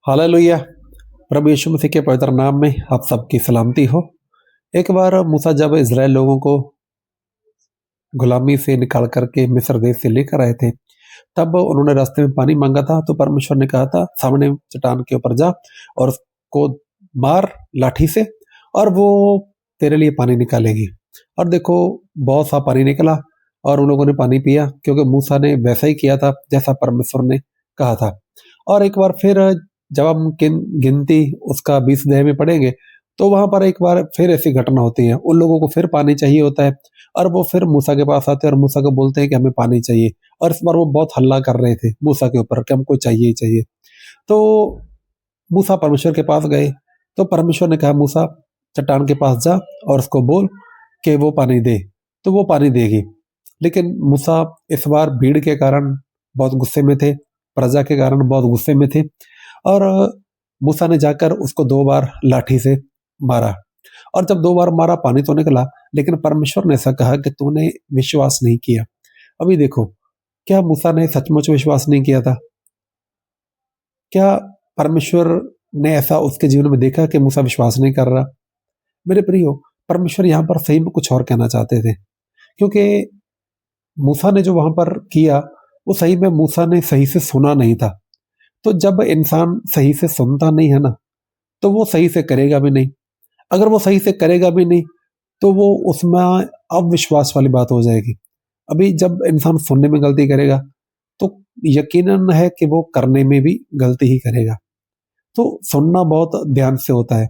Hallelujah. प्रभु यीशु मसीह के पवित्र नाम में आप सबकी सलामती हो। एक बार मूसा जब इज़राइल लोगों को गुलामी से निकाल करके मिस्र देश से लेकर आए थे, तब उन्होंने रास्ते में पानी मांगा था। तो परमेश्वर ने कहा था, सामने चट्टान के ऊपर जा और उसको मार लाठी से और वो तेरे लिए पानी निकालेगी। और देखो, बहुत सा पानी निकला और उन लोगों ने पानी पिया, क्योंकि मूसा ने वैसा ही किया था जैसा परमेश्वर ने कहा था। और एक बार फिर जब हम गिनती उसका 20 अध्याय में पढ़ेंगे, तो वहां पर एक बार फिर ऐसी घटना होती है। उन लोगों को फिर पानी चाहिए होता है और वो फिर मूसा के पास आते हैं और मूसा को बोलते हैं कि हमें पानी चाहिए। और इस बार वो बहुत हल्ला कर रहे थे मूसा के ऊपर कि हमको चाहिए ही चाहिए। तो मूसा परमेश्वर के पास गए, तो परमेश्वर ने कहा, मूसा चट्टान के पास जा और उसको बोल कि वो पानी दे, तो वो पानी देगी। लेकिन मूसा इस बार भीड़ के कारण बहुत गुस्से में थे, प्रजा के कारण बहुत गुस्से में थे। और मूसा ने जाकर उसको 2 बार लाठी से मारा। और जब 2 बार मारा, पानी तो निकला, लेकिन परमेश्वर ने ऐसा कहा कि तूने विश्वास नहीं किया। अभी देखो, क्या मूसा ने सचमुच विश्वास नहीं किया था? क्या परमेश्वर ने ऐसा उसके जीवन में देखा कि मूसा विश्वास नहीं कर रहा? मेरे प्रियो, परमेश्वर यहाँ पर सही में कुछ और कहना चाहते थे, क्योंकि मूसा ने जो वहां पर किया, वो सही में मूसा ने सही से सुना नहीं था। तो जब इंसान सही से सुनता नहीं है ना, तो वो सही से करेगा भी नहीं। अगर वो सही से करेगा भी नहीं, तो वो उसमें अविश्वास वाली बात हो जाएगी। अभी जब इंसान सुनने में गलती करेगा, तो यकीनन है कि वो करने में भी गलती ही करेगा। तो सुनना बहुत ध्यान से होता है,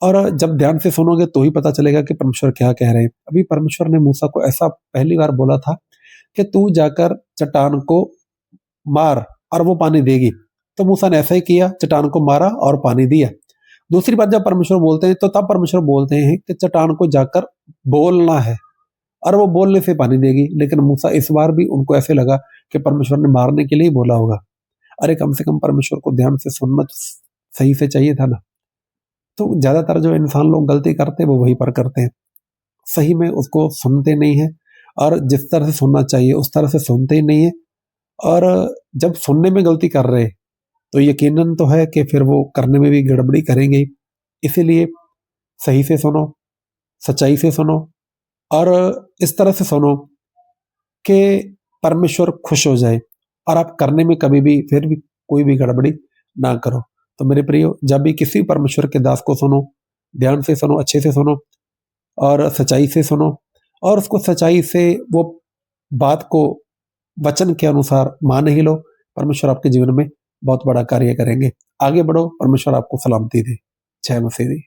और जब ध्यान से सुनोगे तो ही पता चलेगा कि परमेश्वर क्या कह रहे हैं। अभी परमेश्वर ने मूसा को ऐसा पहली बार बोला था कि तू जाकर चट्टान को मार और वो पानी देगी। तो मूसा ने ऐसा ही किया, चट्टान को मारा और पानी दिया। दूसरी बार जब परमेश्वर बोलते हैं, तो तब परमेश्वर बोलते हैं कि चट्टान को जाकर बोलना है और वो बोलने से पानी देगी। लेकिन मूसा इस बार भी उनको ऐसे लगा कि परमेश्वर ने मारने के लिए ही बोला होगा। अरे, कम से कम परमेश्वर को ध्यान से सुनना सही से चाहिए था ना। तो ज्यादातर जो इंसान लोग गलती करते हैं, वो वहीं पर करते हैं, सही में उसको सुनते नहीं है, और जिस तरह से सुनना चाहिए उस तरह से सुनते ही नहीं है। और जब सुनने में गलती कर रहे हैं, तो यकीनन तो है कि फिर वो करने में भी गड़बड़ी करेंगे ही। इसीलिए सही से सुनो, सच्चाई से सुनो, और इस तरह से सुनो कि परमेश्वर खुश हो जाए, और आप करने में कभी भी फिर भी कोई भी गड़बड़ी ना करो। तो मेरे प्रियो, जब भी किसी परमेश्वर के दास को सुनो, ध्यान से सुनो, अच्छे से सुनो और सच्चाई से सुनो, और उसको सच्चाई से वो बात को वचन के अनुसार मान ही लो। परमेश्वर आपके जीवन में बहुत बड़ा कार्य करेंगे। आगे बढ़ो, परमेश्वर आपको सलामती दे। जय मसीह दी।